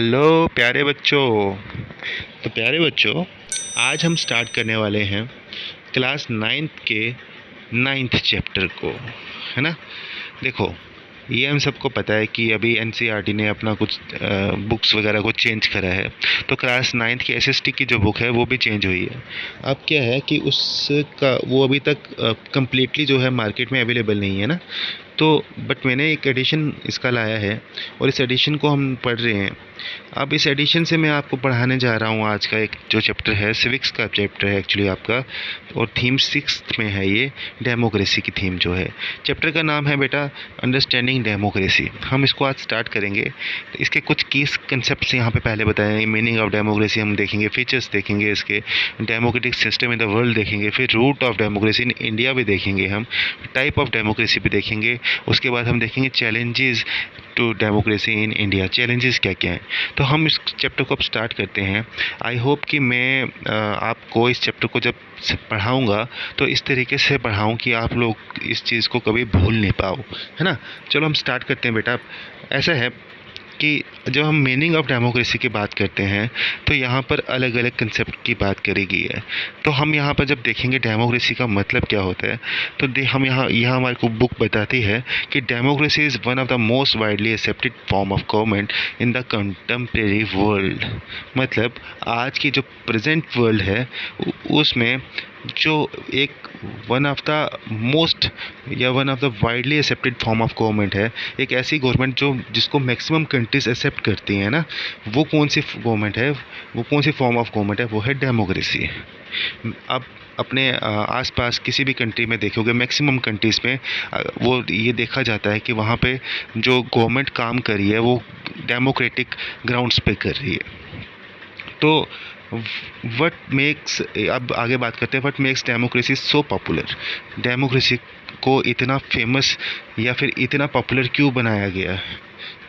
Hello प्यारे बच्चों। तो प्यारे बच्चों, आज हम स्टार्ट करने वाले हैं क्लास नाइन्थ के नाइन्थ चैप्टर को, है ना। देखो, ये हम सबको पता है कि अभी एनसीईआरटी ने अपना कुछ बुक्स वगैरह को चेंज करा है। तो क्लास नाइन्थ की एसएसटी की जो बुक है वो भी चेंज हुई है। अब क्या है कि उसका वो अभी तक कम्प्लीटली जो है मार्केट में अवेलेबल नहीं है ना। तो बट मैंने एक एडिशन इसका लाया है और इस एडिशन को हम पढ़ रहे हैं। अब इस एडिशन से मैं आपको पढ़ाने जा रहा हूँ आज का एक जो चैप्टर है, सिविक्स का चैप्टर है एक्चुअली आपका, और थीम सिक्स्थ में है ये, डेमोक्रेसी की थीम जो है। चैप्टर का नाम है बेटा अंडरस्टैंडिंग डेमोक्रेसी। हम इसको आज स्टार्ट करेंगे। तो इसके कुछ की कंसेप्ट यहाँ पे पहले बताए हैं। मीनिंग ऑफ डेमोक्रेसी हम देखेंगे, फीचर्स देखेंगे इसके, democratic system in the world देखेंगे, फिर root of democracy in India भी देखेंगे हम, टाइप ऑफ डेमोक्रेसी भी देखेंगे। उसके बाद हम देखेंगे challenges to democracy in India, challenges क्या क्या हैं। तो हम इस चैप्टर को अब स्टार्ट करते हैं। आई होप कि मैं आपको इस चैप्टर को जब पढ़ाऊँगा तो इस तरीके से पढ़ाऊँ कि आप लोग इस चीज़ को कभी भूल नहीं पाओ, है ना। चलो हम स्टार्ट करते हैं बेटा। ऐसा है कि जब हम मीनिंग ऑफ डेमोक्रेसी की बात करते हैं तो यहाँ पर अलग अलग कंसेप्ट की बात करी गई है। तो हम यहाँ पर जब देखेंगे डेमोक्रेसी का मतलब क्या होता है, तो हम यहाँ हमारे को बुक बताती है कि democracy is one of the most widely accepted form of government in the contemporary world. मतलब आज की जो प्रेजेंट वर्ल्ड है उसमें जो एक वन ऑफ द मोस्ट या one of the widely accepted form of government है, एक ऐसी गवर्नमेंट जो जिसको मैक्सिमम कंट्रीज एक्सेप्ट करती हैं ना, वो कौन सी गवर्नमेंट है, वो कौन सी फॉर्म ऑफ गवर्नमेंट है, वो है डेमोक्रेसी। अब अपने आसपास किसी भी कंट्री में देखोगे, मैक्सिमम कंट्रीज़ में वो ये देखा जाता है कि वहाँ पे जो गवर्नमेंट काम कर रही है वो डेमोक्रेटिक ग्राउंड्स पे कर रही है। तो वट मेक्स, अब आगे बात करते हैं, what makes democracy so popular. Democracy को इतना फेमस या फिर इतना पॉपुलर क्यों बनाया गया है,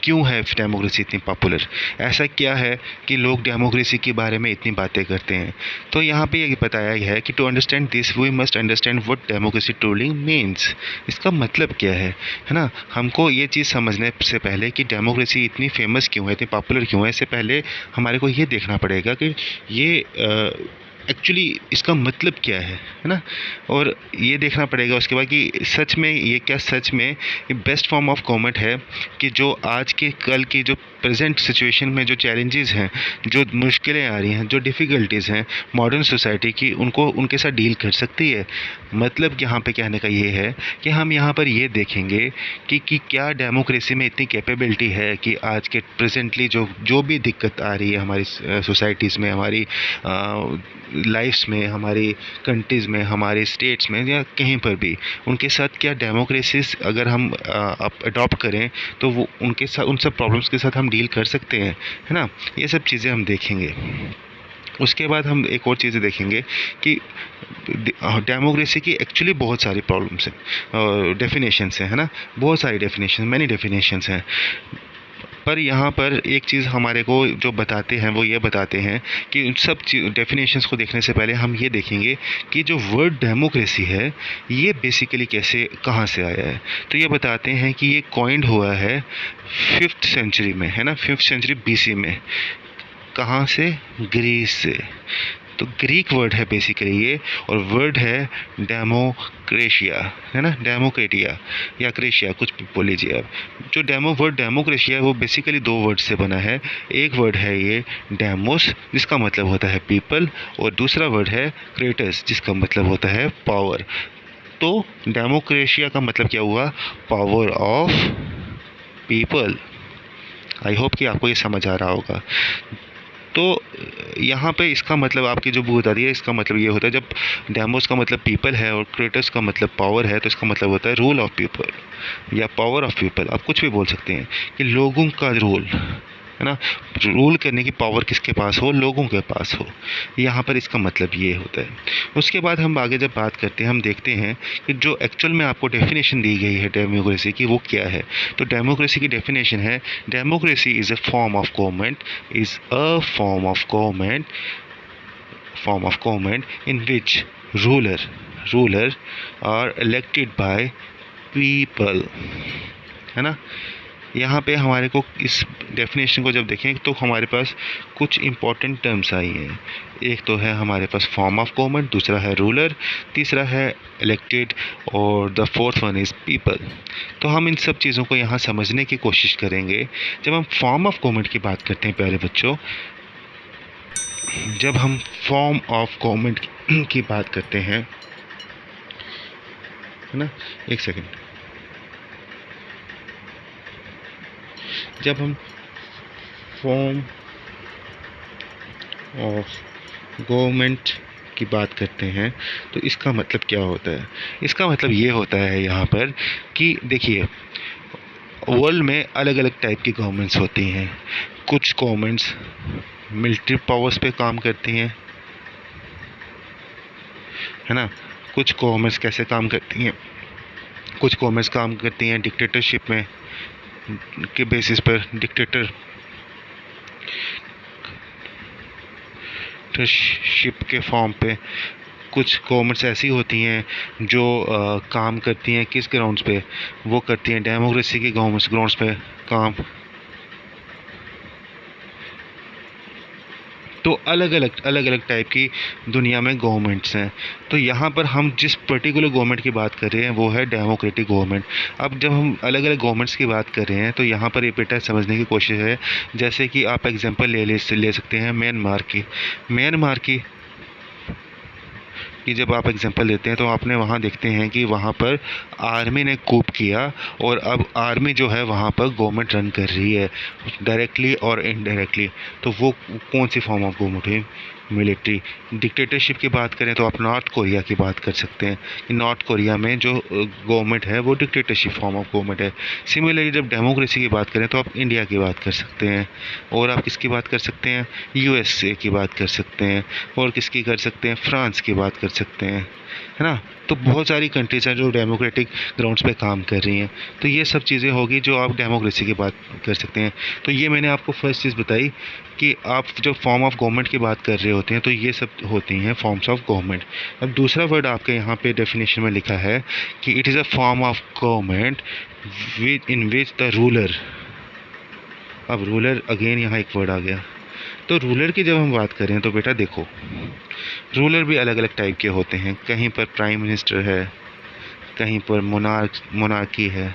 क्यों है डेमोक्रेसी इतनी पॉपुलर, ऐसा क्या है कि लोग डेमोक्रेसी के बारे में इतनी बातें करते हैं। तो यहाँ पे ये बताया गया है कि to understand this we must understand what democracy truly means. इसका मतलब क्या है ना। हमको ये चीज़ समझने से पहले कि डेमोक्रेसी इतनी फेमस क्यों है, इतनी पॉपुलर क्यों है, इससे पहले हमारे को ये देखना पड़ेगा कि ये एक्चुअली इसका मतलब क्या है ना। और ये देखना पड़ेगा उसके बाद कि सच में ये क्या सच में ये बेस्ट फॉर्म ऑफ गवर्नमेंट है कि जो आज के कल की जो प्रेजेंट सिचुएशन में जो चैलेंजेस हैं, जो मुश्किलें आ रही हैं, जो डिफ़िकल्टीज़ हैं मॉडर्न सोसाइटी की, उनको उनके साथ डील कर सकती है। मतलब यहाँ पे कहने का ये है कि हम यहाँ पर ये देखेंगे कि क्या डेमोक्रेसी में इतनी कैपेबिलिटी है कि आज के प्रेजेंटली जो जो भी दिक्कत आ रही है हमारी सोसाइटीज़ में, हमारी लाइफ्स में, हमारी कंट्रीज़ में, हमारे स्टेट्स में या कहीं पर भी, उनके साथ क्या डेमोक्रेसीज अगर हम अडॉप्ट करें तो वो उनके साथ, उन सब प्रॉब्लम्स के साथ हम डील कर सकते हैं, है ना। ये सब चीज़ें हम देखेंगे। उसके बाद हम एक और चीज़ देखेंगे कि डेमोक्रेसी की एक्चुअली बहुत सारी प्रॉब्लम्स हैं, डेफिनेशंस हैं, है ना। बहुत सारी डेफिनेशन, मैनी डेफिनेशंस हैं। पर यहाँ पर एक चीज़ हमारे को जो बताते हैं वो ये बताते हैं कि उन सब डेफिनेशंस को देखने से पहले हम ये देखेंगे कि जो वर्ड डेमोक्रेसी है ये बेसिकली कैसे, कहाँ से आया है। तो ये बताते हैं कि ये कॉइंड हुआ है 5th सेंचुरी में, है ना, 5th सेंचुरी BC में। कहाँ से? ग्रीस से। तो ग्रीक वर्ड है बेसिकली ये, और वर्ड है डेमोक्रेशिया, है ना, डेमोक्रेटिया या क्रेशिया, कुछ भी बोल लीजिए आप। जो वर्ड डेमोक्रेशिया है वो बेसिकली 2 वर्ड से बना है। एक वर्ड है ये डेमोस, जिसका मतलब होता है पीपल, और दूसरा वर्ड है क्रेटस, जिसका मतलब होता है पावर। तो डेमोक्रेशिया का मतलब क्या हुआ? Power of people. I hope कि आपको ये समझ आ रहा होगा। तो यहाँ पे इसका मतलब आपकी जो बुक बता दी है, इसका मतलब ये होता है, जब डेमोस का मतलब पीपल है और क्रेटस का मतलब पावर है, तो इसका मतलब होता है रूल ऑफ पीपल या पावर ऑफ पीपल, आप कुछ भी बोल सकते हैं कि लोगों का रूल, है ना। रूल करने की पावर किसके पास हो? लोगों के पास हो। यहाँ पर इसका मतलब ये होता है। उसके बाद हम आगे जब बात करते हैं, हम देखते हैं कि जो एक्चुअल में आपको डेफिनेशन दी गई है डेमोक्रेसी की, वो क्या है। तो डेमोक्रेसी की डेफिनेशन है, democracy is a form of government, is a form of government in which ruler are elected by people, है ना। यहाँ पे हमारे को इस डेफिनेशन को जब देखें तो हमारे पास कुछ इम्पोर्टेंट टर्म्स आई हैं। एक तो है हमारे पास फॉर्म ऑफ गवर्नमेंट, दूसरा है रूलर, तीसरा है इलेक्टेड और the fourth one is people. तो हम इन सब चीज़ों को यहाँ समझने की कोशिश करेंगे। जब हम फॉर्म ऑफ गवर्नमेंट की बात करते हैं प्यारे बच्चों, जब हम फॉर्म ऑफ गवर्नमेंट की बात करते हैं, है ना, एक सेकंड, जब हम फॉर्म ऑफ गवर्नमेंट की बात करते हैं तो इसका मतलब क्या होता है? इसका मतलब ये होता है यहाँ पर कि देखिए, वर्ल्ड में अलग अलग टाइप की गवर्नमेंट्स होती हैं। कुछ गवर्नमेंट्स मिलिट्री पावर्स पे काम करती हैं, है ना। कुछ गवर्नमेंट्स कैसे काम करती हैं? कुछ गवर्नमेंट्स काम करती हैं डिक्टेटरशिप में के बेसिस पर, डिक्टेटरशिप के फॉर्म पे। कुछ गवर्नमेंट्स ऐसी होती हैं जो काम करती हैं किस ग्राउंड्स पे? वो करती हैं डेमोक्रेसी के ग्राउंड्स पे काम। तो अलग अलग टाइप की दुनिया में गवर्नमेंट्स हैं। तो यहाँ पर हम जिस पर्टिकुलर गवर्नमेंट की बात कर रहे हैं वो है डेमोक्रेटिक गवर्नमेंट। अब जब हम अलग अलग गवर्नमेंट्स की बात कर रहे हैं तो यहाँ पर ये बेटा समझने की कोशिश है। जैसे कि आप एग्जांपल ले सकते हैं म्यांमार की जब आप एग्जांपल लेते हैं तो आपने वहाँ देखते हैं कि वहाँ पर आर्मी ने कूप किया और अब आर्मी जो है वहाँ पर गवर्नमेंट रन कर रही है डायरेक्टली और इनडायरेक्टली। तो वो कौन सी फॉर्म ऑफ गवर्नमेंट है? मिलिट्री। डिक्टेटरशिप की बात करें तो आप नॉर्थ कोरिया की बात कर सकते हैं कि नॉर्थ कोरिया में जो गवर्नमेंट है वो डिक्टेटरशिप फॉर्म ऑफ गवर्नमेंट है। सिमिलरली जब डेमोक्रेसी की बात करें तो आप इंडिया की बात कर सकते हैं, और आप किसकी बात कर सकते हैं? यूएसए की बात कर सकते हैं, और किसकी कर सकते हैं? फ्रांस की बात कर सकते हैं, है ना। तो बहुत सारी कंट्रीज हैं जो डेमोक्रेटिक ग्राउंड्स पे काम कर रही हैं। तो ये सब चीज़ें होगी जो आप डेमोक्रेसी की बात कर सकते हैं। तो ये मैंने आपको फर्स्ट चीज़ बताई कि आप जब फॉर्म ऑफ गवर्नमेंट की बात कर रहे होते हैं तो ये सब होती हैं फॉर्म्स ऑफ गवर्नमेंट। अब दूसरा वर्ड आपके यहाँ पे डेफिनेशन में लिखा है कि it is a form of government in which the ruler. अब रूलर अगेन यहाँ एक वर्ड आ गया। तो रूलर की जब हम बात करें तो बेटा देखो, रूलर भी अलग अलग टाइप के होते हैं। कहीं पर प्राइम मिनिस्टर है, कहीं पर मोनार्की है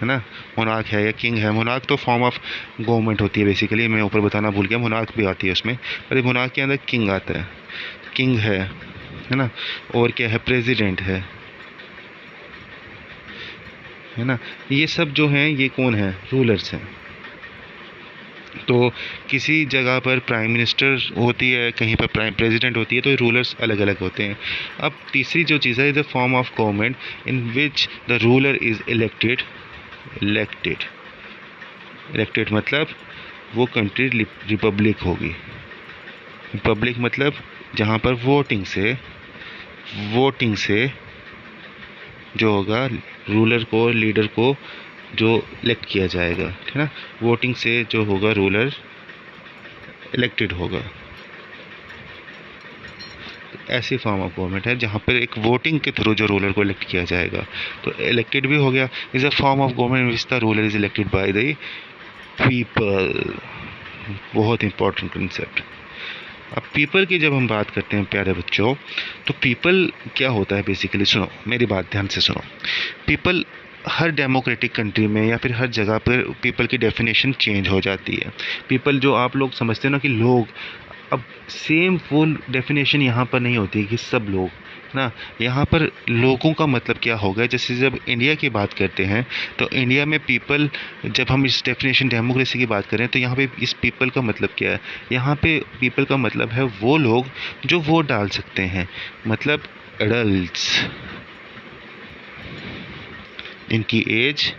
ना। मोनार्क है या किंग है। मोनार्क तो फॉर्म ऑफ गवर्नमेंट होती है बेसिकली, मैं ऊपर बताना भूल गया, मोनार्क भी आती है उसमें, पर मोनार्क के अंदर किंग आता है, किंग है ना। और क्या है? प्रेसिडेंट है ना। ये सब जो हैं ये कौन है? रूलर्स हैं। तो किसी जगह पर प्राइम मिनिस्टर होती है, कहीं पर प्राइम प्रेसिडेंट होती है, तो रूलर्स अलग अलग होते हैं। अब तीसरी जो चीज़ है is a form of government in which the ruler is elected मतलब वो कंट्री रिपब्लिक होगी। रिपब्लिक मतलब जहाँ पर वोटिंग से जो होगा रूलर को, लीडर को जो इलेक्ट किया जाएगा, ठीक है ना। वोटिंग से जो होगा रूलर इलेक्टेड होगा। ऐसी फॉर्म ऑफ गवर्नमेंट है जहाँ पर एक वोटिंग के थ्रू जो रूलर को इलेक्ट किया जाएगा। तो इलेक्टेड भी हो गया। Is a form of government which the ruler is elected by the people. बहुत इंपॉर्टेंट कंसेप्ट। अब पीपल की जब हम बात करते हैं प्यारे बच्चों, तो पीपल क्या होता है बेसिकली? सुनो, मेरी बात ध्यान से सुनो। पीपल हर डेमोक्रेटिक कंट्री में या फिर हर जगह पर पीपल की डेफिनेशन चेंज हो जाती है। पीपल जो आप लोग समझते हो ना कि लोग, अब सेम वो डेफिनेशन यहाँ पर नहीं होती कि सब लोग ना। यहाँ पर लोगों का मतलब क्या होगा? जैसे जब इंडिया की बात करते हैं तो इंडिया में पीपल, जब हम इस डेफिनेशन डेमोक्रेसी की बात करें तो यहाँ पे इस पीपल का मतलब क्या है? यहाँ पे पीपल का मतलब है वो लोग जो वोट डाल सकते हैं, मतलब एडल्ट्स, इनकी एज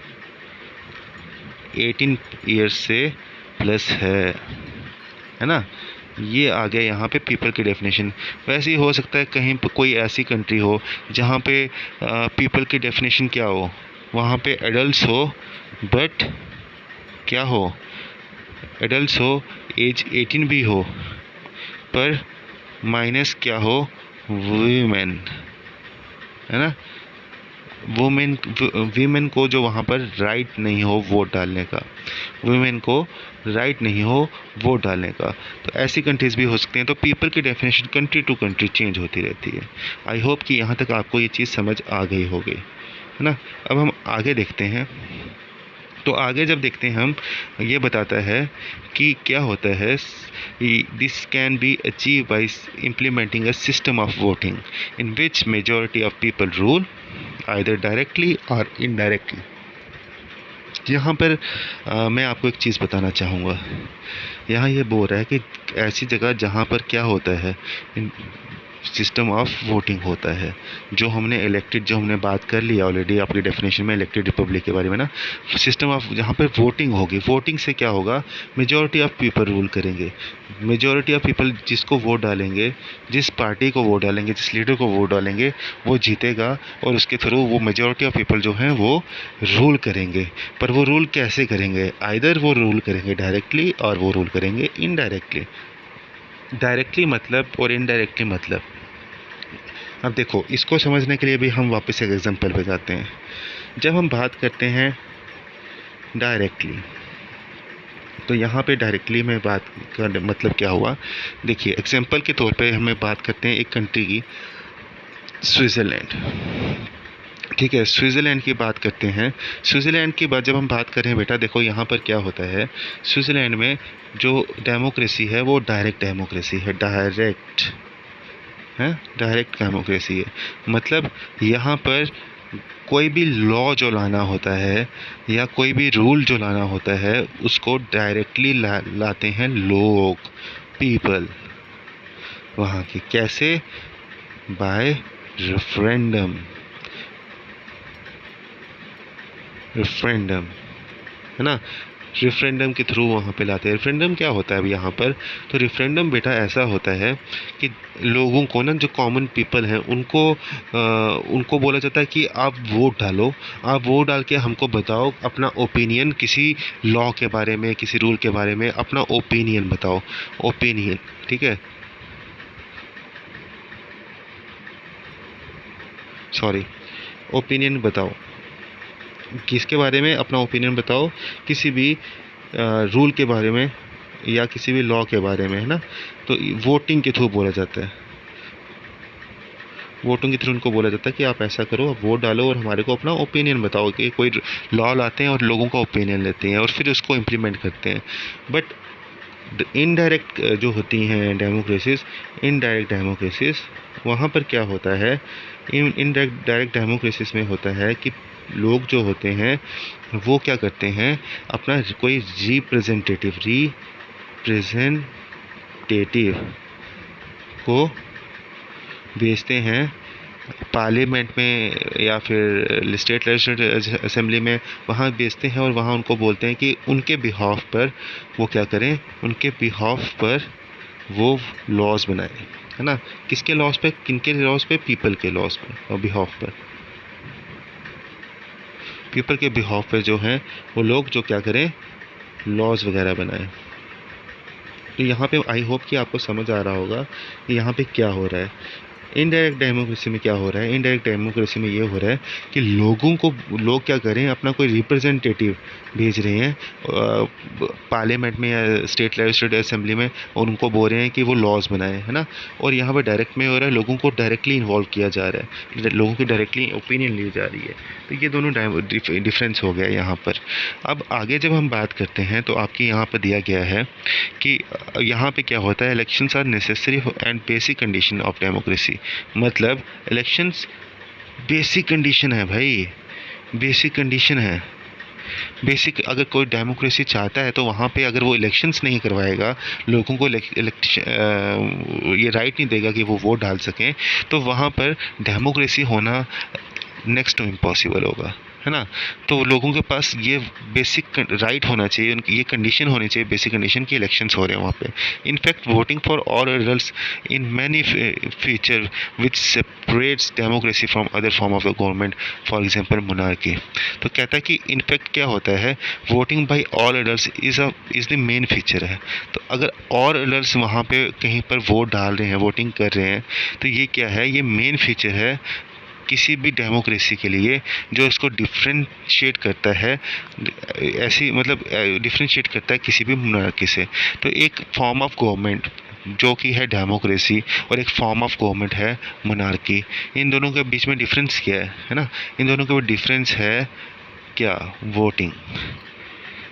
18 ईयर्स से प्लस है ना। ये आ गया यहाँ पे पीपल की डेफिनेशन। वैसे ही हो सकता है कहीं पर कोई ऐसी कंट्री हो जहाँ पे पीपल की डेफिनेशन क्या हो, वहाँ पे एडल्ट्स हो, बट क्या हो? एडल्ट्स हो, एज 18 भी हो, पर माइनस क्या हो? वुमेन, है ना। वुमेन वीमेन को जो वहाँ पर राइट नहीं हो वोट डालने का, वुमेन को राइट नहीं हो वोट डालने का। तो ऐसी कंट्रीज़ भी हो सकती हैं। तो पीपल की definition country to country change होती रहती है। आई होप कि यहाँ तक आपको ये चीज़ समझ आ गई होगी, है ना। अब हम आगे देखते हैं। तो आगे जब देखते हैं हम, ये बताता है कि क्या होता है, this can be achieve by implementing a system of voting in which majority of people rule either directly और इनडायरेक्टली। यहाँ पर मैं आपको एक चीज़ बताना चाहूँगा। यहाँ ये बोल रहा है कि ऐसी जगह जहाँ पर क्या होता है, सिस्टम ऑफ वोटिंग होता है, जो हमने इलेक्टेड, जो हमने बात कर लिया ऑलरेडी अपनी डेफिनेशन में इलेक्टेड रिपब्लिक के बारे में ना। सिस्टम ऑफ जहाँ पर वोटिंग होगी, वोटिंग से क्या होगा, मेजॉरिटी ऑफ पीपल रूल करेंगे। मेजॉरिटी ऑफ पीपल जिसको वोट डालेंगे, जिस पार्टी को वोट डालेंगे, जिस लीडर को वोट डालेंगे, वो जीतेगा और उसके थ्रू वो मेजॉरिटी ऑफ पीपल जो हैं वो रूल करेंगे। पर वो रूल कैसे करेंगे, आइदर वो रूल करेंगे डायरेक्टली और वो रूल करेंगे इनडायरेक्टली। डायरेक्टली मतलब और इनडायरेक्टली मतलब, अब देखो इसको समझने के लिए भी हम वापस एक एग्जांपल पे जाते हैं। जब हम बात करते हैं डायरेक्टली, तो यहाँ पे डायरेक्टली में बात का मतलब क्या हुआ, देखिए एग्जांपल के तौर पे हमें बात करते हैं एक कंट्री की, स्विट्ज़रलैंड। ठीक है, स्विट्ज़रलैंड की बात करते हैं। स्विट्ज़रलैंड की बात जब हम बात कर रहे हैं बेटा, देखो यहाँ पर क्या होता है, स्विट्ज़रलैंड में जो डेमोक्रेसी है वो डायरेक्ट डेमोक्रेसी है, डायरेक्ट डेमोक्रेसी है। मतलब यहाँ पर कोई भी लॉ जो लाना होता है या कोई भी रूल जो लाना होता है उसको डायरेक्टली लाते हैं लोग, पीपल वहाँ की। कैसे, बाय रेफरेंडम, है ना, रेफरेंडम के थ्रू वहाँ पे लाते हैं। रेफरेंडम क्या होता है अब यहाँ पर, तो रेफरेंडम बेटा ऐसा होता है कि लोगों को ना, जो कॉमन पीपल हैं उनको बोला जाता है कि आप वोट डालो, आप वोट डाल के हमको बताओ अपना ओपिनियन किसी लॉ के बारे में, किसी रूल के बारे में अपना ओपिनियन बताओ, ओपिनियन, ठीक है, सॉरी, ओपिनियन बताओ, किसके बारे में अपना ओपिनियन बताओ, किसी भी रूल के बारे में या किसी भी लॉ के बारे में, है ना। तो वोटिंग के थ्रू बोला जाता है, वोटिंग के थ्रू उनको बोला जाता है कि आप ऐसा करो, आप वोट डालो और हमारे को अपना ओपिनियन बताओ। कि कोई लॉ लाते हैं और लोगों का ओपिनियन लेते हैं और फिर उसको इम्प्लीमेंट करते हैं। बट इनडायरेक्ट जो होती हैं डेमोक्रेसीज, इनडायरेक्ट डेमोक्रेसीज, वहाँ पर क्या होता है, डायरेक्ट डेमोक्रेसीज में होता है कि लोग जो होते हैं वो क्या करते हैं, अपना कोई रिप्रेजेंटेटिव को भेजते हैं पार्लियामेंट में या फिर स्टेट लेजिस्लेटिव असेंबली में, वहाँ भेजते हैं और वहाँ उनको बोलते हैं कि उनके बिहाफ पर वो क्या करें, उनके बिहाफ पर वो लॉज बनाएं, है ना। किसके लॉज पे, किनके लॉज पे, पीपल के लॉज पे और बिहाफ पर, पीपल के बिहाफ पे जो हैं वो लोग जो क्या करें, लॉज वगैरह बनाएं। तो यहाँ पे आई होप कि आपको समझ आ रहा होगा कि यहाँ पे क्या हो रहा है। इनडायरेक्ट डेमोक्रेसी में क्या हो रहा है, इनडायरेक्ट डेमोक्रेसी में ये हो रहा है कि लोग क्या करें, अपना कोई रिप्रेजेंटेटिव भेज रहे हैं पार्लियामेंट में या स्टेट लेजिस्लेटिव असेंबली में और उनको बोल रहे हैं कि वो लॉज बनाए, है ना। और यहाँ पर डायरेक्ट में हो रहा है, लोगों को डायरेक्टली इन्वॉल्व किया जा रहा है, लोगों की डायरेक्टली ओपिनियन ली जा रही है। तो ये दोनों डिफरेंस हो गया यहाँ पर। अब आगे जब हम बात करते हैं तो आपकी यहाँ पर दिया गया है कि यहाँ पे क्या होता है, elections are necessary and basic condition of democracy. मतलब इलेक्शंस बेसिक कंडीशन है भाई, बेसिक कंडीशन है। बेसिक, अगर कोई डेमोक्रेसी चाहता है तो वहाँ पे अगर वो इलेक्शंस नहीं करवाएगा, लोगों को ये राइट नहीं देगा कि वो वोट डाल सकें, तो वहाँ पर डेमोक्रेसी होना नेक्स्ट टू इम्पॉसिबल होगा, है ना। तो लोगों के पास ये बेसिक राइट होना चाहिए, उनकी ये कंडीशन होनी चाहिए, बेसिक कंडीशन की इलेक्शंस हो रहे हैं वहाँ पे। In fact voting for all adults in many feature which separates democracy from other form of the government, for example monarchy. तो कहता है कि इनफैक्ट क्या होता है, voting by all adults is the main feature है। तो अगर ऑल एडल्ट्स वहाँ पे कहीं पर वोट डाल रहे हैं, वोटिंग कर रहे हैं, तो ये क्या है, ये मेन फीचर है किसी भी डेमोक्रेसी के लिए जो इसको डिफ्रेंशिएट करता है, ऐसी मतलब डिफ्रेंशिएट करता है किसी भी मोनार्की से। तो एक फॉर्म ऑफ गवर्नमेंट जो कि है डेमोक्रेसी और एक फॉर्म ऑफ गवर्नमेंट है मोनार्की, इन दोनों के बीच में डिफरेंस क्या है ना? इन दोनों के बीच डिफरेंस है क्या? वोटिंग।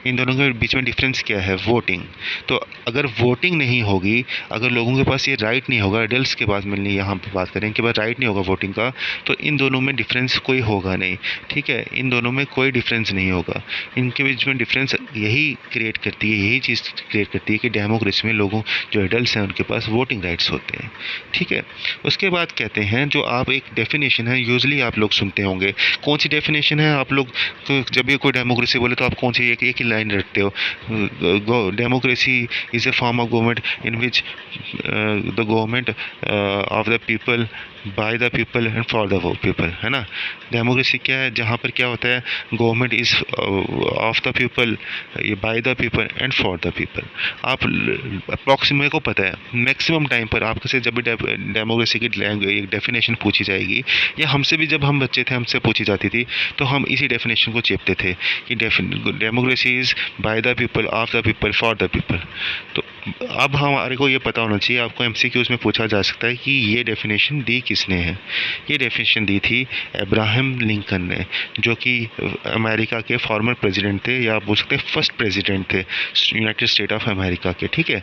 इन दोनों के बीच में डिफरेंस क्या है? वोटिंग। तो अगर वोटिंग नहीं होगी, अगर लोगों के पास ये राइट नहीं होगा, एडल्ट्स के पास मिलनी, यहाँ पे बात करें कि भाई राइट नहीं होगा वोटिंग का, तो इन दोनों में डिफरेंस कोई होगा नहीं। ठीक है, इन दोनों में कोई डिफरेंस नहीं होगा। इनके बीच में डिफरेंस यही क्रिएट करती है, यही चीज़ क्रिएट करती है कि डेमोक्रेसी में लोगों जो एडल्ट्स हैं उनके पास वोटिंग राइट्स होते हैं। ठीक है, उसके बाद कहते हैं जो आप एक डेफिनेशन है यूजली आप लोग सुनते होंगे। कौन सी डेफिनेशन है? आप लोग जब भी कोई डेमोक्रेसी बोले तो आप कौन सी एक ही लाइन रखते हो? Democracy is a form of government in which the government of the people, by the people and for the people, है ना? डेमोक्रेसी क्या है? जहाँ पर क्या होता है, government is of the people, by the people and for the people. आप अप्रॉक्सीमेट, मेरे को पता है मैक्सिमम टाइम पर आपसे जब भी डेमोक्रेसी की एक डेफिनेशन पूछी जाएगी, या हमसे भी जब हम बच्चे थे हमसे पूछी जाती थी, तो हम इसी डेफिनेशन को चेपते थे कि democracy is by the people, of the people, for the people. तो अब हमारे को ये पता होना चाहिए, आपको एमसीक्यूज में पूछा जा सकता है कि ये डेफिनेशन दी किसने है? ये डेफिनेशन दी थी अब्राहम लिंकन ने, जो कि अमेरिका के फॉर्मर प्रेसिडेंट थे, या आप बोल सकते हैं फर्स्ट प्रेसिडेंट थे यूनाइटेड स्टेट ऑफ अमेरिका के। ठीक है,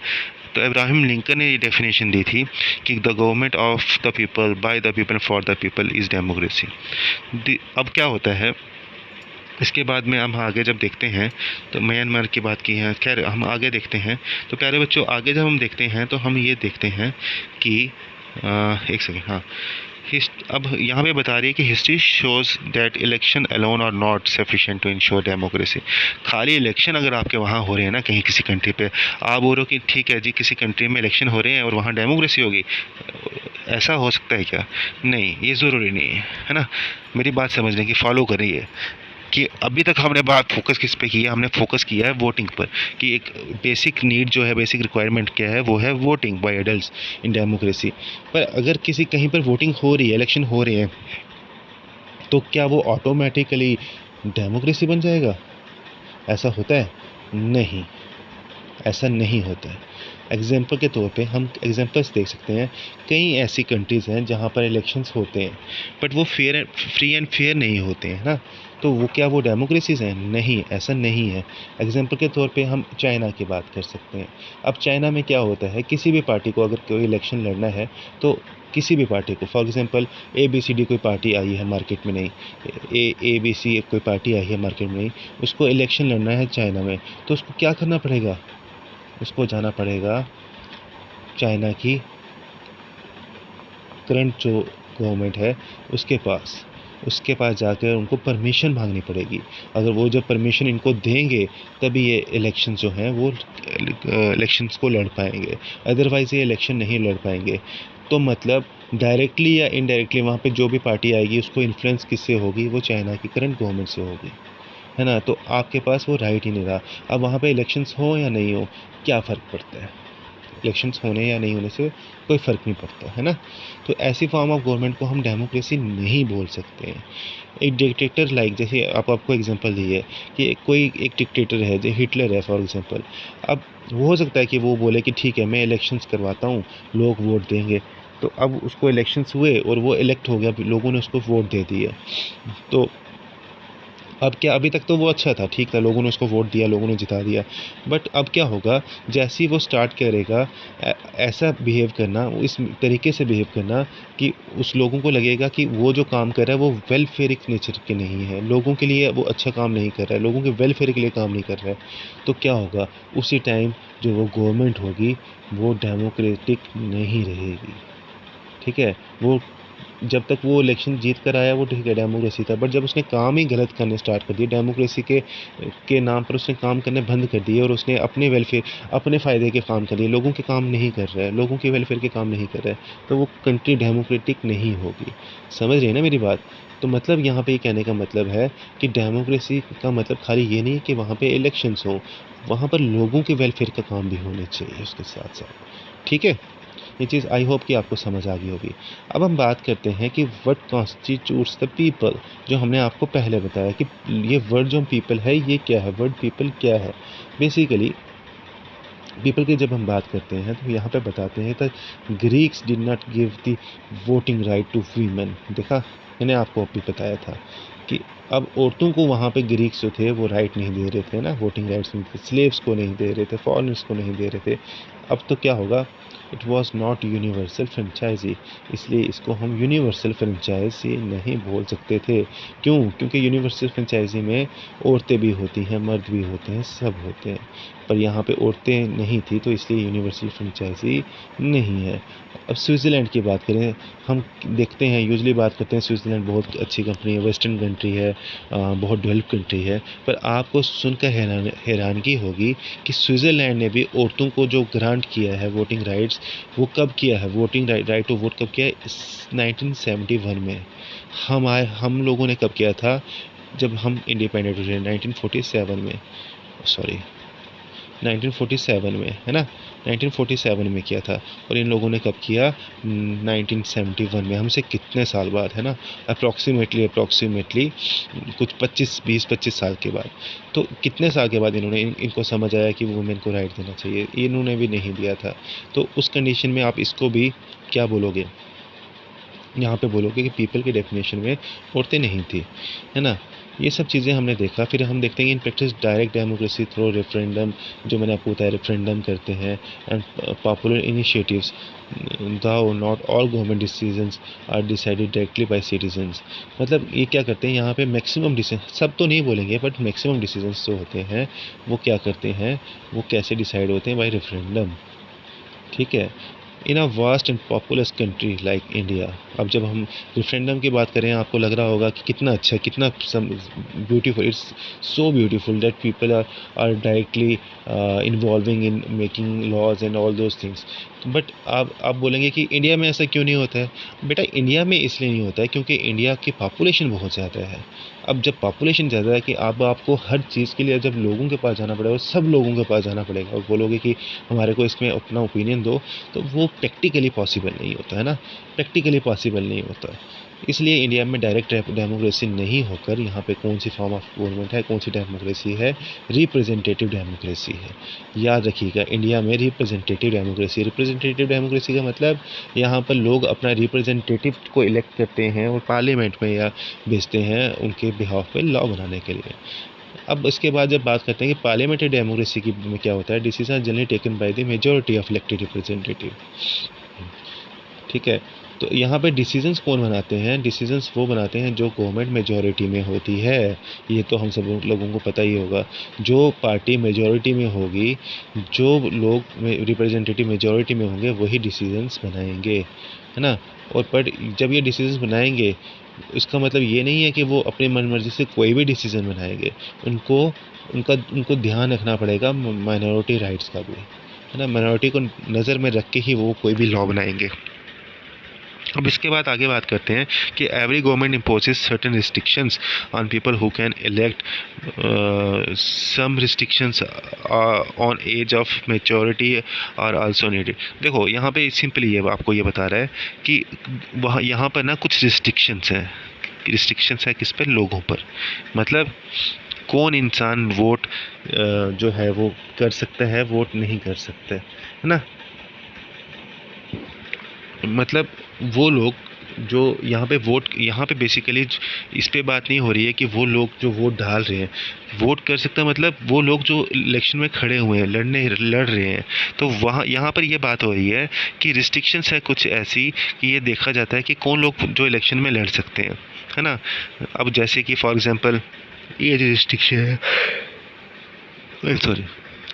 तो अब्राहम लिंकन ने ये डेफिनेशन दी थी कि the government of the people, by the people, for the people is democracy. अब क्या होता है इसके बाद में हम आगे जब देखते हैं, तो म्यांमार की बात की है, खैर हम आगे देखते हैं। तो प्यारे बच्चों, आगे जब हम देखते हैं तो हम ये देखते हैं कि एक सेकेंड, हाँ, अब यहाँ पे बता रही है कि history shows that election alone are not sufficient to ensure democracy. खाली इलेक्शन अगर आपके वहाँ हो रहे हैं ना, कहीं किसी कंट्री पे, आप बोलो कि ठीक है जी किसी कंट्री में इलेक्शन हो रहे हैं और वहाँ डेमोक्रेसी होगी, ऐसा हो सकता है क्या? नहीं, ये ज़रूरी नहीं है ना? मेरी बात समझने की, फॉलो कर रही है कि अभी तक हमने बात फोकस किस पे की है? हमने फोकस किया है वोटिंग पर, कि एक बेसिक नीड जो है, बेसिक रिक्वायरमेंट क्या है, वो है voting by adults in democracy. पर अगर किसी कहीं पर वोटिंग हो रही है, इलेक्शन हो रहे हैं, तो क्या वो ऑटोमेटिकली डेमोक्रेसी बन जाएगा? ऐसा होता है? नहीं, ऐसा नहीं होता है। एग्जाम्पल के तौर पे हम एग्जाम्पल्स देख सकते हैं, कई ऐसी कंट्रीज़ हैं जहाँ पर इलेक्शंस होते हैं बट वो फ्री एंड फेयर नहीं होते हैं ना, तो वो क्या वो डेमोक्रेसीज़ हैं? नहीं, ऐसा नहीं है। एग्जाम्पल के तौर पे हम चाइना की बात कर सकते हैं। अब चाइना में क्या होता है, किसी भी पार्टी को अगर कोई इलेक्शन लड़ना है, तो किसी भी पार्टी को, फॉर एग्जांपल ABCD कोई पार्टी आई है मार्केट में, नहीं, ABC कोई पार्टी आई है मार्केट में, नहीं, उसको इलेक्शन लड़ना है चाइना में, तो उसको क्या करना पड़ेगा? उसको जाना पड़ेगा चाइना की करंट जो गवर्नमेंट है उसके पास जाकर उनको परमिशन मांगनी पड़ेगी। अगर वो जब परमिशन इनको देंगे तभी ये इलेक्शन जो हैं वो इलेक्शंस को लड़ पाएंगे, अदरवाइज़ ये इलेक्शन नहीं लड़ पाएंगे। तो मतलब डायरेक्टली या इनडायरेक्टली वहाँ पे जो भी पार्टी आएगी उसको इन्फ्लुएंस किससे होगी? वो चाइना की करंट गवर्नमेंट से होगी, है ना? तो आपके पास वो राइट ही नहीं रहा। अब वहाँ पे इलेक्शंस हो या नहीं हो, क्या फ़र्क पड़ता है? इलेक्शंस होने या नहीं होने से कोई फ़र्क नहीं पड़ता, है ना? तो ऐसी फॉर्म ऑफ गवर्नमेंट को हम डेमोक्रेसी नहीं बोल सकते हैं। एक डिक्टेटर लाइक, जैसे आपको एग्जांपल दी है कि कोई एक डिक्टेटर है, जो हिटलर है फॉर एग्जांपल। अब वो हो सकता है कि वो बोले कि ठीक है मैं इलेक्शंस करवाता हूँ, लोग वोट देंगे। तो अब उसको इलेक्शंस हुए और वो इलेक्ट हो गया, लोगों ने उसको वोट दे दिया। तो अब क्या, अभी तक तो वो अच्छा था, ठीक था, लोगों ने उसको वोट दिया, लोगों ने जिता दिया। बट अब क्या होगा, जैसे ही वो स्टार्ट करेगा ऐसा बिहेव करना, इस तरीके से बिहेव करना कि उस लोगों को लगेगा कि वो जो काम कर रहा है वो वेलफेयरिक नेचर के नहीं है, लोगों के लिए वो अच्छा काम नहीं कर रहा है, लोगों के वेलफेयर के लिए काम नहीं कर रहा है। तो क्या होगा, उसी टाइम जो वो गवर्नमेंट होगी वो डेमोक्रेटिक नहीं रहेगी। ठीक है, वो जब तक वो इलेक्शन जीत कर आया वो ठीक है, डेमोक्रेसी था। बट जब उसने काम ही गलत करने स्टार्ट कर दिए, डेमोक्रेसी के नाम पर उसने काम करने बंद कर दिए और उसने अपने वेलफेयर, अपने फ़ायदे के काम कर लिए, लोगों के काम नहीं कर रहा है, लोगों के वेलफेयर के काम नहीं कर रहा है, तो वो कंट्री डेमोक्रेटिक नहीं होगी। समझ रहे हैं ना मेरी बात? तो मतलब यहाँ पे ये कहने का मतलब है कि डेमोक्रेसी का मतलब खाली ये नहीं कि वहाँ पे इलेक्शंस हो, वहाँ पर लोगों के वेलफेयर का काम भी होने चाहिए उसके साथ साथ। ठीक है, ये चीज़ आई होप कि आपको समझ आ गई होगी। अब हम बात करते हैं कि व्हाट कॉन्स्टिट्यूट्स द पीपल, जो हमने आपको पहले बताया कि ये वर्ड जो पीपल है ये क्या है, वर्ड पीपल क्या है। बेसिकली पीपल की जब हम बात करते हैं तो यहाँ पे बताते हैं कि Greeks did not give the voting right to women. देखा, मैंने आपको अभी बताया था कि अब औरतों को वहाँ पे ग्रीक्स जो थे वो राइट नहीं दे रहे थे ना, वोटिंग राइट्स नहीं थे, स्लेव्स को नहीं दे रहे थे, फॉरेनर्स को नहीं दे रहे थे। अब तो क्या होगा, it was not universal franchise, इसलिए इसको हम यूनिवर्सल फ्रेंचाइजी नहीं बोल सकते थे। क्यों? क्योंकि यूनिवर्सल फ्रेंचाइजी में औरतें भी होती हैं, मर्द भी होते हैं, सब होते हैं, पर यहाँ पे औरतें नहीं थी तो इसलिए यूनिवर्सल फ्रेंचाइजी नहीं है। अब स्विट्ज़रलैंड की बात करें, हम देखते हैं यूजली बात करते हैं स्विट्ज़रलैंड बहुत अच्छी कंट्री है, वेस्टर्न कंट्री है, बहुत डेवलप कंट्री है, पर आपको सुनकर हैरानगी होगी कि स्विट्ज़रलैंड ने भी औरतों को जो ग्रांट किया है वोटिंग राइट्स, वो कब किया है, वोटिंग राइट टू वोट कब किया है, 1971 में। हम लोगों ने कब किया था, जब हम इंडिपेंडेंट हुए 1947 में, सॉरी 1947 में, है ना, 1947 में किया था। और इन लोगों ने कब किया, 1971 में, हमसे कितने साल बाद, है ना, अप्रॉक्सीमेटली कुछ 20-25 साल के बाद। तो कितने साल के बाद इनको समझ आया कि वुमेन को राइट देना चाहिए, इन्होंने भी नहीं दिया था। तो उस कंडीशन में आप इसको भी क्या बोलोगे, यहाँ पे बोलोगे कि पीपल की डेफिनेशन में औरतें नहीं थी, है ना। ये सब चीज़ें हमने देखा। फिर हम देखते हैं in practice direct democracy through referendum, जो मैंने आपको बताया रेफरेंडम करते हैं, and popular initiatives, though not all government decisions are decided directly by citizens. मतलब ये क्या करते हैं यहाँ पे, मैक्सिमम डिसीजन, सब तो नहीं बोलेंगे बट मैक्सिमम डिसीजंस जो होते हैं वो क्या करते हैं, वो कैसे डिसाइड होते हैं, बाय रेफरेंडम, ठीक है। In a vast and populous country like India. अब जब हम रेफरेंडम की बात करें, आपको लग रहा होगा कि कितना अच्छा, कितना beautiful, it's so beautiful that people are directly involving in making laws and all those things. But आप बोलेंगे कि इंडिया में ऐसा क्यों नहीं होता है। बेटा, इंडिया में इसलिए नहीं होता है क्योंकि इंडिया की पॉपुलेशन बहुत ज़्यादा है। अब जब पॉपुलेशन ज़्यादा है कि अब आपको हर चीज़ के लिए जब लोगों के पास जाना पड़ेगा, सब लोगों के पास जाना पड़ेगा, और बोलोगे कि हमारे को इसमें अपना ओपिनियन दो, तो वो प्रैक्टिकली पॉसिबल नहीं होता, है ना, प्रैक्टिकली पॉसिबल नहीं होता। इसलिए इंडिया में डायरेक्ट डेमोक्रेसी नहीं होकर यहाँ पे कौन सी फॉर्म ऑफ गवर्नमेंट है, कौन सी डेमोक्रेसी है, रिप्रेजेंटेटिव डेमोक्रेसी है। याद रखिएगा, इंडिया में रिप्रेजेंटेटिव डेमोक्रेसी का मतलब यहाँ पर लोग अपना रिप्रेजेंटेटिव को इलेक्ट करते हैं और पार्लियामेंट में या भेजते हैं उनके बिहाफ पे लॉ बनाने के लिए। अब इसके बाद जब बात करते हैं कि पार्लियामेंट्री डेमोक्रेसी की में क्या होता है, decision generally taken by the majority of elected representative, ठीक है। तो यहाँ पे डिसीजंस कौन बनाते हैं, डिसीजंस वो बनाते हैं जो गवर्नमेंट मेजॉरिटी में होती है। ये तो हम सब लोगों को पता ही होगा, जो पार्टी मेजॉरिटी में होगी, जो लोग रिप्रेजेंटेटिव मेजॉरिटी में होंगे वही डिसीजंस बनाएंगे, है ना। और पर जब ये डिसीजंस बनाएंगे, इसका मतलब ये नहीं है कि वो अपनी मनमर्जी से कोई भी डिसीजन बनाएंगे, उनको ध्यान रखना पड़ेगा माइनॉरिटी राइट्स का भी, है ना, माइनॉरिटी को नज़र में रख के ही वो कोई भी लॉ बनाएंगे। अब इसके बाद आगे बात करते हैं कि every government imposes certain restrictions on people who can elect, some restrictions on age of maturity are also needed. देखो, यहाँ पे सिंपली ये आपको ये बता रहा है कि वहाँ यहाँ पर ना कुछ रिस्ट्रिक्शंस है किस पर, लोगों पर। मतलब कौन इंसान वोट जो है वो कर सकता है, वोट नहीं कर सकता है ना। मतलब वो लोग जो यहाँ पे बेसिकली इस पे बात नहीं हो रही है कि वो लोग जो वोट डाल रहे हैं वोट कर सकते हैं, मतलब वो लोग जो इलेक्शन में खड़े हुए हैं, लड़ रहे हैं, तो वहाँ यहाँ पर ये बात हो रही है कि रिस्ट्रिक्शंस है कुछ ऐसी कि ये देखा जाता है कि कौन लोग जो इलेक्शन में लड़ सकते हैं, है ना। अब जैसे कि फॉर एग्जांपल एज रिस्ट्रिक्शन है, सॉरी,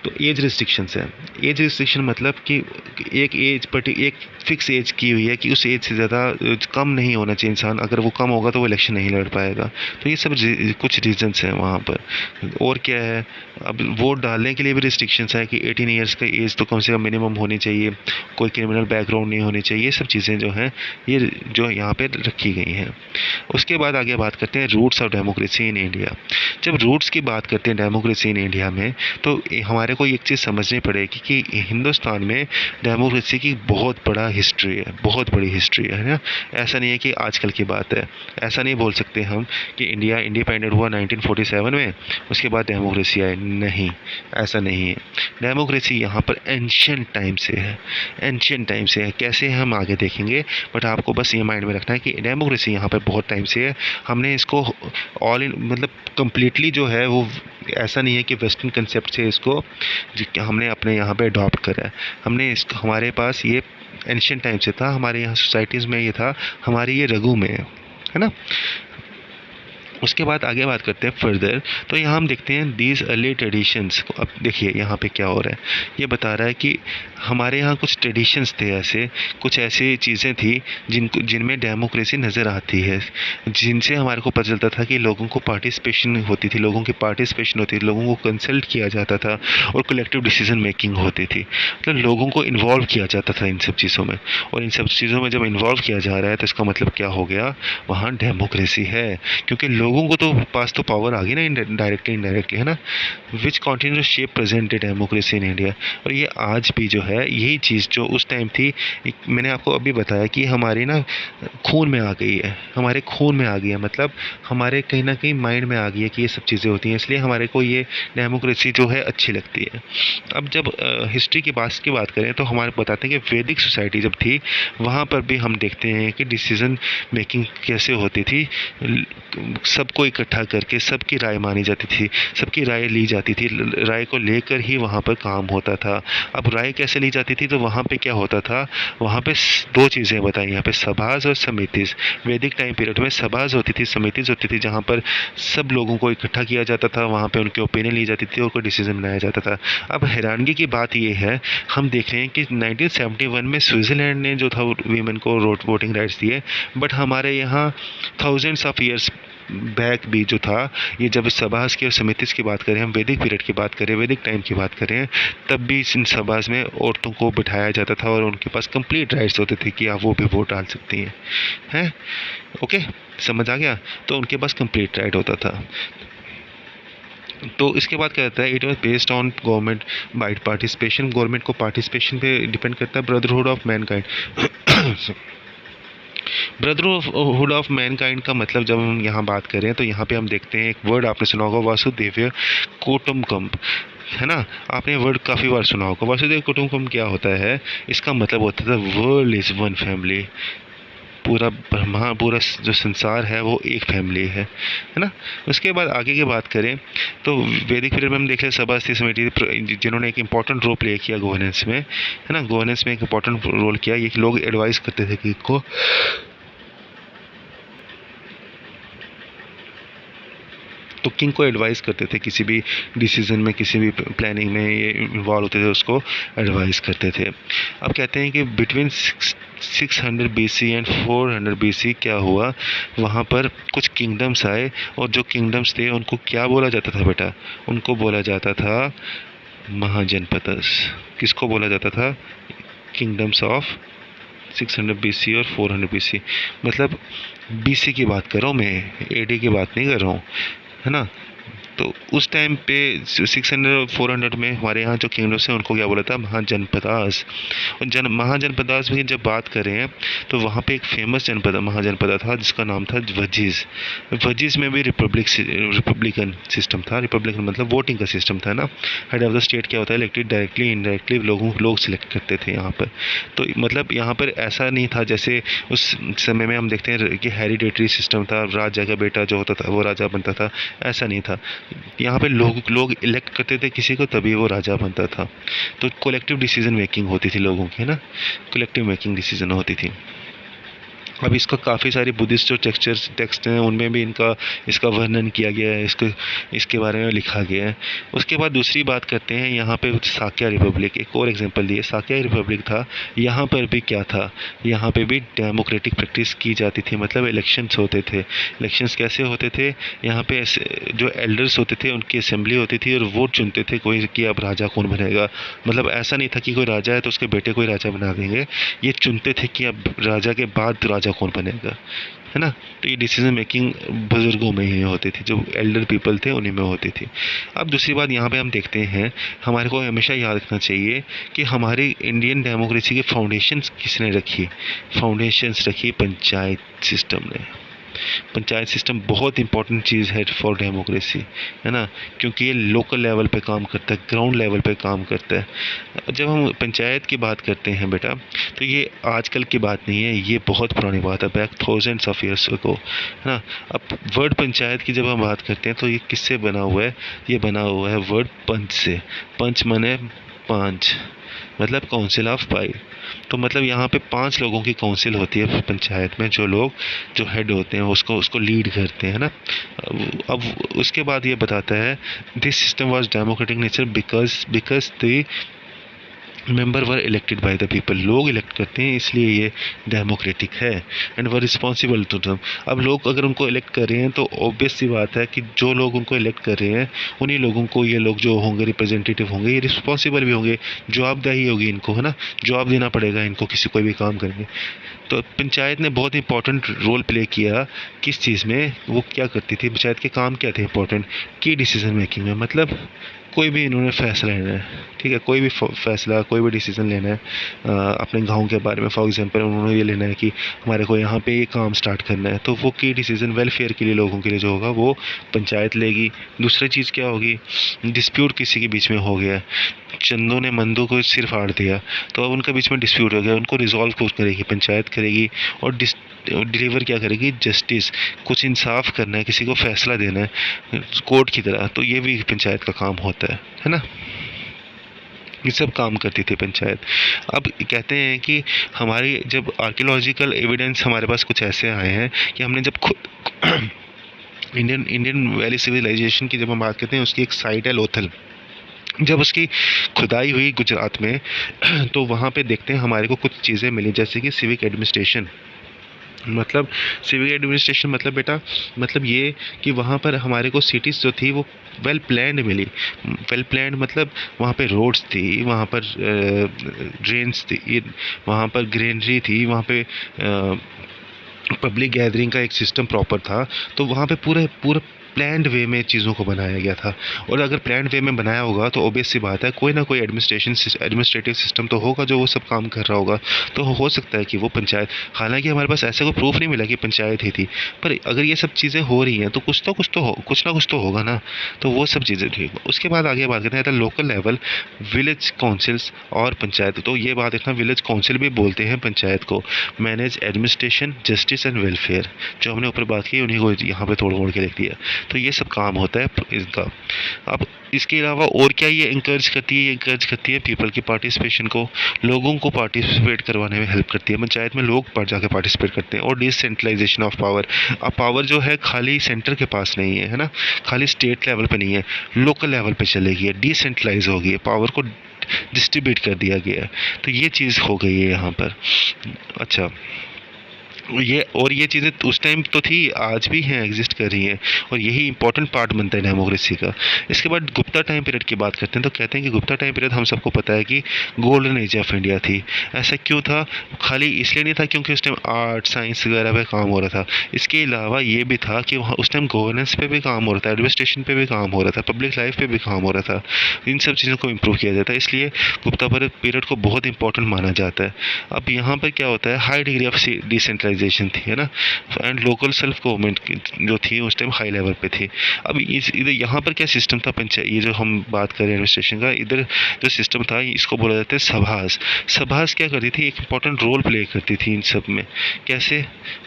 तो एज रिस्ट्रिक्शंस है। एज रिस्ट्रिक्शन मतलब कि एक फिक्स एज की हुई है कि उस एज से ज़्यादा कम नहीं होना चाहिए इंसान, अगर वो कम होगा तो वो इलेक्शन नहीं लड़ पाएगा। तो ये सब कुछ रीजंस हैं वहाँ पर। और क्या है, अब वोट डालने के लिए भी रिस्ट्रिक्शंस है कि 18 ईयर्स का एज तो कम से कम मिनिमम होनी चाहिए, कोई क्रिमिनल बैकग्राउंड नहीं होनी चाहिए। ये सब चीज़ें जो हैं ये जो यहाँ पर रखी गई हैं। उसके बाद आगे बात करते हैं roots of democracy in India. जब रूट्स की बात करते हैं डेमोक्रेसी इन इंडिया में, तो हमारे हमारे को एक चीज़ समझनी पड़ेगी कि हिंदुस्तान में डेमोक्रेसी की बहुत बड़ा हिस्ट्री है, बहुत बड़ी हिस्ट्री है ना। ऐसा नहीं है कि आजकल की बात है, ऐसा नहीं बोल सकते हम कि इंडिया इंडिपेंडेंट हुआ 1947 में, उसके बाद डेमोक्रेसी आई, नहीं, ऐसा नहीं है। डेमोक्रेसी यहाँ पर एंशियंट टाइम से है, एंशियंट टाइम से है। कैसे हम आगे देखेंगे, बट आपको बस ये माइंड में रखना है कि डेमोक्रेसी यहाँ पर बहुत टाइम से है। हमने इसको ऑल इन मतलब कम्प्लीटली जो है वो ऐसा नहीं है कि वेस्टर्न कंसेप्ट से इसको हमने अपने यहाँ पे अडॉप्ट करा है। हमने इसको, हमारे पास ये एंशियंट टाइम से था, हमारे यहाँ सोसाइटीज़ में ये था, हमारी ये रगू में है ना। उसके बाद आगे बात करते हैं फर्दर। तो यहाँ हम देखते हैं दीज अर्ली ट्रेडिशंस को। अब देखिए यहाँ पे क्या हो रहा है, ये बता रहा है कि हमारे यहाँ कुछ ट्रेडिशंस थे, ऐसे कुछ ऐसी चीज़ें थी जिनमें डेमोक्रेसी नज़र आती है, जिनसे हमारे को पता चलता था कि लोगों को पार्टिसिपेशन होती थी, लोगों की पार्टिसिपेशन होती थी, लोगों को कंसल्ट किया जाता था और कलेक्टिव डिसीजन मेकिंग होती थी। मतलब लोगों को इन्वॉल्व किया जाता था इन सब चीज़ों में, और इन सब चीज़ों में जब इन्वॉल्व किया जा रहा है तो इसका मतलब क्या हो गया, वहाँ डेमोक्रेसी है, क्योंकि लोगों को तो पास तो पावर आ गई ना, डायरेक्टली इनडायरेक्टली, है ना। Which continue to shape present democracy in India. और ये आज भी जो है यही चीज़ जो उस टाइम थी, मैंने आपको अभी बताया कि हमारी ना खून में आ गई है, हमारे खून में आ गई है, मतलब हमारे कहीं ना कहीं माइंड में आ गई है कि ये सब चीज़ें होती हैं, इसलिए हमारे को ये डेमोक्रेसी जो है अच्छी लगती है। अब जब हिस्ट्री की बात करें तो हमारे बताते हैं कि वैदिक सोसाइटी जब थी, वहाँ पर भी हम देखते हैं कि डिसीज़न मेकिंग कैसे होती थी, सबको इकट्ठा करके सबकी राय मानी जाती थी, सबकी राय ली जाती थी, राय को लेकर ही वहाँ पर काम होता था। अब राय कैसे ली जाती थी, तो वहाँ पे क्या होता था, वहाँ पे दो चीज़ें बताई यहाँ पे, सभाज और समितिज। वैदिक टाइम पीरियड में सभाज होती थी, समितिज होती थी, जहाँ पर सब लोगों को इकट्ठा किया जाता था, वहाँ पे उनकी ओपिनियन ली जाती थी और कोई डिसीजन बनाया जाता था। अब हैरानगी की बात ये है, हम देख रहे हैं कि 1971 में स्विट्ज़रलैंड ने जो था वीमेन को वोटिंग राइट्स दिए, बट हमारे यहाँ थाउजेंड्स ऑफ ईयर्स बैक भी जो था, ये जब सभाज की और समितिस की बात करें, हम वैदिक पीरियड की बात करें, वैदिक टाइम की बात करें, तब भी इन सभाज में औरतों को बिठाया जाता था और उनके पास कंप्लीट राइट्स होते थे कि आप वो भी वोट डाल सकती हैं। ओके, समझ आ गया। तो उनके पास कंप्लीट राइट होता था। तो इसके बाद क्या कहता है, it was based on government by participation, government को पार्टिसिपेशन पे डिपेंड करता है। Brotherhood of mankind, brotherhood of mankind का मतलब जब हम यहाँ बात करें तो यहाँ पे हम देखते हैं एक वर्ड आपने सुना होगा, वासुदेव कुटुंबकम, है ना। आपने वर्ड काफ़ी बार सुना होगा। वासुदेव कुटुंबकम क्या होता है, इसका मतलब होता है वर्ल्ड इज़ वन फैमिली, पूरा ब्रह्मांड, पूरा जो संसार है वो एक फैमिली है ना। उसके बाद आगे की बात करें तो वैदिक पीरियड में हम देख रहे सभास्थी समिति जिन्होंने एक इंपॉर्टेंट रोल प्ले किया गवर्नेंस में, है ना। गवर्नेंस में एक इंपॉर्टेंट रोल किया, ये लोग एडवाइस करते थे कि को तो किंग को एडवाइस करते थे, किसी भी डिसीजन में, किसी भी प्लानिंग में ये इन्वॉल्व होते थे, उसको एडवाइस करते थे। अब कहते हैं कि बिटवीन 600 BC एंड 400 BC क्या हुआ, वहाँ पर कुछ किंगडम्स आए, और जो किंगडम्स थे उनको क्या बोला जाता था बेटा, उनको बोला जाता था महाजनपदस। किसको बोला जाता था, किंगडम्स ऑफ 600 BC और 400 BC, मतलब BC की बात कर रहा हूँ मैं, AD की बात नहीं कर रहा हूँ, है ना। तो उस टाइम पे 600 400 में हमारे यहाँ जो किंगडम्स हैं उनको क्या बोला था, महाजनपदास। और महाजनपदास में जब बात करें तो वहाँ पे एक फेमस जनपद महाजनपदा था जिसका नाम था वजीज़। वजीज़ में भी रिपब्लिकन सिस्टम था, रिपब्लिकन मतलब वोटिंग का सिस्टम था ना। हेड ऑफ द स्टेट क्या होता है, इलेक्टेड डायरेक्टली इनडायरेक्टली लोग सिलेक्ट करते थे यहाँ पर। तो मतलब यहाँ पर ऐसा नहीं था जैसे उस समय में हम देखते हैं कि हेरिडेटरी सिस्टम था, राजा का बेटा जो होता था वो राजा बनता था, ऐसा नहीं था। यहाँ पे लोग इलेक्ट करते थे किसी को, तभी वो राजा बनता था। तो कलेक्टिव डिसीजन मेकिंग होती थी लोगों की, है ना, कलेक्टिव मेकिंग डिसीजन होती थी। अब इसका काफ़ी सारे बुद्धिस्ट जो टेक्स्ट हैं उनमें भी इसका वर्णन किया गया है, इसके बारे में लिखा गया है। उसके बाद दूसरी बात करते हैं यहाँ पे साक्या रिपब्लिक, एक और एग्जांपल दिए। साक्या रिपब्लिक था, यहाँ पर भी क्या था, यहाँ पे भी डेमोक्रेटिक प्रैक्टिस की जाती थी, मतलब इलेक्शंस होते थे। इलेक्शंस कैसे होते थे, यहाँ पे जो एल्डर्स होते थे उनकी असेंबली होती थी और वोट चुनते थे कोई कि अब राजा कौन बनेगा। मतलब ऐसा नहीं था कि कोई राजा है तो उसके बेटे कोई राजा बना देंगे, ये चुनते थे कि अब राजा के बाद राजा कौन बनेगा, है ना। तो ये डिसीजन मेकिंग बुजुर्गों में ही होती थी, जो एल्डर पीपल थे उन्हीं में होती थी। अब दूसरी बात यहाँ पे हम देखते हैं, हमारे को हमेशा याद रखना चाहिए कि हमारी इंडियन डेमोक्रेसी के फाउंडेशंस किसने रखी, फाउंडेशंस रखी पंचायत सिस्टम ने। पंचायत सिस्टम बहुत इंपॉर्टेंट चीज़ है फॉर डेमोक्रेसी, है ना, क्योंकि ये लोकल लेवल पे काम करता है, ग्राउंड लेवल पे काम करता है। जब हम पंचायत की बात करते हैं बेटा, तो ये आजकल की बात नहीं है, ये बहुत पुरानी बात है, बैक थाउजेंड्स ऑफ ईयर्स को, है ना। अब वर्ड पंचायत की जब हम बात करते हैं तो ये किससे बना हुआ है, ये बना हुआ है वर्ड पंच से। पंच माने पांच, मतलब काउंसिल ऑफ फाइव। तो मतलब यहाँ पे 5 लोगों की काउंसिल होती है पंचायत में, जो लोग जो हेड होते हैं उसको उसको लीड करते हैं ना। अब उसके बाद ये बताता है this system was democratic nature because the member were elected by the people. लोग इलेक्ट करते हैं इसलिए ये डेमोक्रेटिक है, एंड वर रिस्पॉन्सिबल टू दम। अब लोग अगर उनको इलेक्ट कर रहे हैं तो ऑब्वियस सी बात है कि जो लोग उनको इलेक्ट कर रहे हैं उन्हीं लोगों को ये लोग जो होंगे रिप्रेजेंटेटिव होंगे, ये रिस्पॉन्सिबल भी होंगे, जवाबदेही होगी इनको, है ना, जवाब देना पड़ेगा इनको किसी कोई भी काम करेंगे। तो पंचायत ने बहुत इंपॉर्टेंट रोल प्ले किया किस चीज़ में, वो क्या करती थी, पंचायत के काम क्या थे इंपॉर्टेंट, की डिसीजन मेकिंग में। मतलब कोई भी इन्होंने फैसला लेना है, ठीक है, कोई भी फैसला, कोई भी डिसीजन लेना है अपने गांव के बारे में, फॉर एग्जांपल उन्होंने ये लेना है कि हमारे को यहाँ पे ये काम स्टार्ट करना है, तो वो की डिसीजन वेलफेयर के लिए, लोगों के लिए जो होगा वो पंचायत लेगी। दूसरी चीज़ क्या होगी, डिस्प्यूट किसी के बीच में हो गया, चंदू ने मंदू को सिर फाड़ दिया, तो अब उनके बीच में डिस्प्यूट हो गया, उनको रिजॉल्व कौन करेगी, पंचायत करेगी। और डिलीवर क्या करेगी, जस्टिस, कुछ इंसाफ करना है, किसी को फैसला देना है कोर्ट की तरह, तो ये भी पंचायत का काम होता है ना। ये सब काम करती थी पंचायत। अब कहते हैं कि हमारी जब आर्कियोलॉजिकल एविडेंस हमारे पास कुछ ऐसे आए हैं कि हमने जब खुद इंडियन वैली सिविलाइजेशन की जब हम बात करते हैं, उसकी एक साइट है लोथल, जब उसकी खुदाई हुई गुजरात में तो वहाँ पे देखते हैं हमारे को कुछ चीज़ें मिली, जैसे कि सिविक एडमिनिस्ट्रेशन। मतलब सिविक एडमिनिस्ट्रेशन मतलब बेटा, मतलब ये कि वहाँ पर हमारे को सिटीज़ जो थी वो वेल प्लान्ड मिली। वेल प्लान्ड मतलब वहाँ पे रोड्स थी, वहाँ पर ड्रेन्स थी, वहाँ पर ग्रीनरी थी, वहाँ पे पब्लिक गैदरिंग का एक सिस्टम प्रॉपर था। तो वहाँ पे पूरे पूरे प्लान्ड वे में चीज़ों को बनाया गया था। और अगर प्लान्ड वे में बनाया होगा तो ऑब्वियस सी बात है कोई ना कोई एडमिनिस्ट्रेटिव सिस्टम तो होगा जो वो सब काम कर रहा होगा। तो हो सकता है कि वो पंचायत, हालांकि हमारे पास ऐसा कोई प्रूफ नहीं मिला कि पंचायत ही थी, पर अगर ये सब चीज़ें हो रही हैं तो कुछ ना कुछ तो होगा ना। तो वो सब चीज़ें ठीक। उसके बाद आगे बात करते हैं the local level, village councils और पंचायत। तो ये बात देखना, विलेज काउंसिल भी बोलते हैं पंचायत को, manage administration, justice and welfare. जो हमने ऊपर बात की उन्हीं को यहाँ पे तोड़ मोड़ के लिख दिया। तो ये सब काम होता है इसका। अब इसके अलावा और क्या ये इंकरेज करती है, ये इंकरेज करती है पीपल की पार्टिसिपेशन को, लोगों को पार्टिसिपेट करवाने में हेल्प करती है। पंचायत में लोग बढ़ जाकर पार्टिसिपेट करते हैं। और डिसेंट्रलाइजेशन ऑफ पावर, अब पावर जो है खाली सेंटर के पास नहीं है, है ना, खाली स्टेट लेवल पे नहीं है, लोकल लेवल पे चलेगी, डिसेंट्रलाइज होगी, पावर को डिस्ट्रीब्यूट कर दिया गया है। तो ये चीज़ हो गई है यहाँ पर। अच्छा, ये चीज़ें उस टाइम तो थी, आज भी हैं, एग्जिस्ट कर रही हैं, और यही इंपॉर्टेंट पार्ट बनता है डेमोक्रेसी का। इसके बाद गुप्ता टाइम पीरियड की बात करते हैं, तो कहते हैं कि गुप्ता टाइम पीरियड हम सबको पता है कि गोल्डन एज ऑफ इंडिया थी। ऐसा क्यों था, खाली इसलिए नहीं था क्योंकि उस टाइम आर्ट साइंस वगैरह पे काम हो रहा था, इसके अलावा ये भी था कि वहाँ उस टाइम गवर्नेंस पे भी काम हो रहा था, एडमिनिस्ट्रेशन पे भी काम हो रहा था, पब्लिक लाइफ पे भी काम हो रहा था। इन सब चीज़ों को इम्प्रूव किया जाता है, इसलिए गुप्ता पीरियड को बहुत इंपॉर्टेंट माना जाता है। अब यहाँ पर क्या होता है, हाई डिग्री ऑफ डिसेंट्रलाइजेशन थी, है ना, एंड लोकल सेल्फ गवर्नमेंट जो थी उस टाइम हाई लेवल पे थी। अब इधर यहाँ पर क्या सिस्टम था, पंचायत, ये जो हम बात करें एडमिनिस्ट्रेशन का, इधर जो सिस्टम था इसको बोला जाता है सभास। सभास क्या करती थी, एक इंपॉर्टेंट रोल प्ले करती थी इन सब में। कैसे,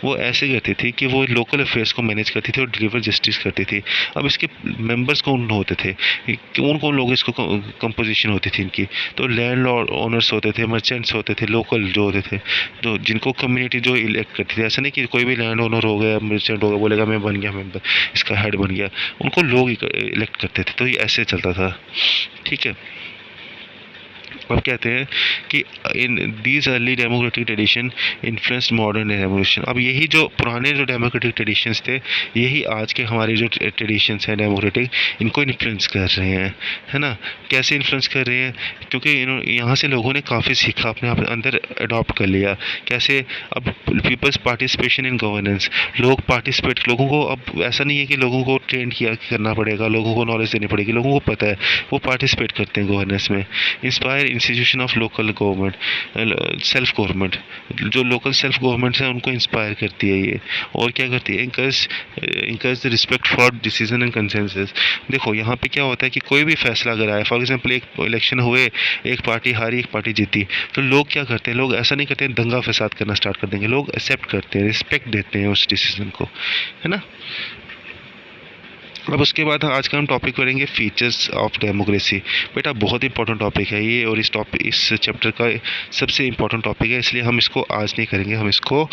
वो ऐसे करती थी कि वो लोकल अफेयर्स को मैनेज करती थी और डिलीवर जस्टिस करती थी। अब इसके मेंबर्स कौन होते थे, कौन कौन लोग इसको कंपोजिशन होती थी इनकी, तो लैंड ओनर्स होते थे, मर्चेंट्स होते थे, लोकल जो होते थे, तो जिनको कम्युनिटी जो इलेक्ट करती थी। ऐसा नहीं कि कोई भी लैंड ओनर हो गया, मर्चेंट हो गया, बोलेगा मैं बन गया मेंबर, इसका हेड बन गया, उनको लोग इलेक्ट करते थे। तो ये ऐसे चलता था, ठीक है। अब कहते हैं कि in these early democratic tradition influenced modern revolution. अब यही जो पुराने जो डेमोक्रेटिक ट्रेडिशंस थे, यही आज के हमारे जो ट्रेडिशंस हैं डेमोक्रेटिक, इनको इन्फ्लुएंस कर रहे हैं, है ना। कैसे इन्फ्लुएंस कर रहे हैं? क्योंकि यहाँ से लोगों ने काफ़ी सीखा, अपने आप अंदर अडॉप्ट कर लिया। कैसे? अब पीपल्स पार्टिसिपेशन इन गवर्नेंस, लोगों को अब ऐसा नहीं है कि लोगों को ट्रेन किया करना पड़ेगा, लोगों को नॉलेज देनी पड़ेगी, लोगों को पता है, वो पार्टिसिपेट करते हैं गवर्नेंस में। Inspire institution of local government, self government, जो लोकल सेल्फ गवर्नमेंट्स हैं उनको इंस्पायर करती है ये। और क्या करती है? Encourage the respect for decision and consensus. देखो यहाँ पे क्या होता है कि कोई भी फैसला अगर आए, फॉर एग्जांपल एक इलेक्शन हुए, एक पार्टी हारी एक पार्टी जीती, तो लोग क्या करते हैं? लोग ऐसा नहीं करते हैं दंगा फसाद करना स्टार्ट कर देंगे, लोग एक्सेप्ट करते हैं, रिस्पेक्ट देते हैं उस डिसीजन को, है ना। अब उसके बाद आज का हम टॉपिक करेंगे फीचर्स ऑफ डेमोक्रेसी। बेटा बहुत इंपॉर्टेंट टॉपिक है ये, और इस चैप्टर का सबसे इंपॉर्टेंट टॉपिक है, इसलिए हम इसको आज नहीं करेंगे, हम इसको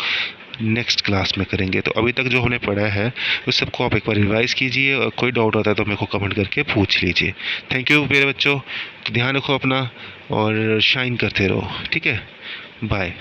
नेक्स्ट क्लास में करेंगे। तो अभी तक जो हमने पढ़ा है उस सबको आप एक बार रिवाइज़ कीजिए, और कोई डाउट होता है तो मेरे को कमेंट करके पूछ लीजिए। थैंक यू मेरे बच्चों, तो ध्यान रखो अपना और शाइन करते रहो, ठीक है। बाय।